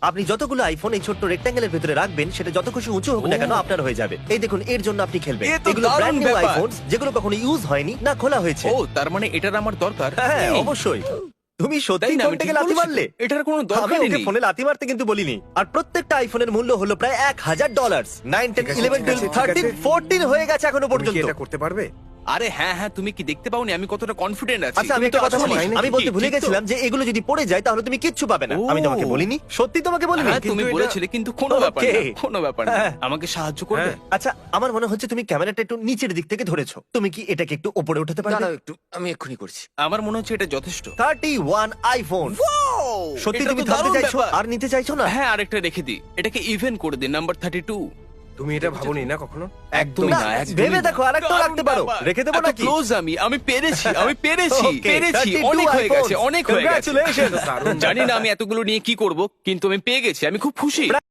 আপনি যতগুলো আইফোন এই ছোট্ট রেক্ট্যাঙ্গেলের ভিতরে রাখবেন, সেটা যত খুশি উঁচু হোক না কেন আপনার হয়ে যাবে। এই দেখুন, এর জন্য আপনি খেলবেন। এ তো এগুলো দারুণ ব্র্যান্ড নিউ ব্যাপার। আইফোনস, যেগুলো কখনো ইউজ হয়নি না খোলা হয়েছে। ও তার মানে এটার আমার দরকার। হ্যাঁ এই, অবশ্যই। তুমি তাই সত্যি না, আমি ফোনটাকে ঠিক লাথি বলেছি তো? মারলে? এটার কোনো আমি দরকারই ওকে নেই। ফোনে লাথি মারতে কিন্তু বলিনি। আর প্রত্যেকটা আইফোনের মূল্য হলো প্রায় $1000। 9, 10, 11, 12, 13, 14 হয়ে গেছে এখনো তুমি কি পর্যন্ত। এটা করতে পারবে? আরে হ্যাঁ হ্যাঁ, তুমি কি দেখতে পাওনি আমি কতটা কনফিডেন্ট আছি? আচ্ছা, আমি তুমি তো একটা কথা আছো বলি। আমার। আমি কি, বলতে ভুলে ঠিক তো? গেছিলাম যে এগুলো যদি পড়ে যায় তাহলে তুমি কিচ্ছু পাবে না। ও। আমি তোমাকে বলিনি, সত্যি তোমাকে বলিনি। হ্যাঁ তুমি কিন্তু বলেছিলে, কিন্তু কোনো ব্যাপার না, Okay. কোনো ব্যাপার না। হ্যাঁ। আমাকে সাহায্য করবে? হ্যাঁ। আচ্ছা, আমার মনে হচ্ছে তুমি ক্যামেরাটা একটু নিচের দিক থেকে ধরেছো। তুমি কি এটাকে একটু উপরে উঠাতে পারবে? দাঁড়াও একটু, আমি এক্ষুনি করছি। আমার মনে হচ্ছে এটা যথেষ্ট। 31 আইফোন। সত্যি এটা তুমি তো থামতে দারুণ চাইছো ব্যাপার। আর নিতে চাইছো না? হ্যাঁ, আরেকটা রেখে দিই, এটাকে ইভেন করে দিন, নাম্বার 32। তুমি এটা ভাবোনি না কখনো? একদমই না, না, একদমই ভেবে না। দেখো, আরেকটাও দারুণ রাখতে পারো। ব্যাপার। রেখে দেবো এত নাকি? close আমি পেরেছি, আমি পেরেছি, Okay, পেরেছি। 32 অনেক হয়ে গেছে, iPhones. অনেক হয়ে গেছে। Congratulations. দারুণ জানি না আমি এতগুলো নিয়ে কি করব, কিন্তু আমি পেয়ে গেছি, আমি খুব খুশি।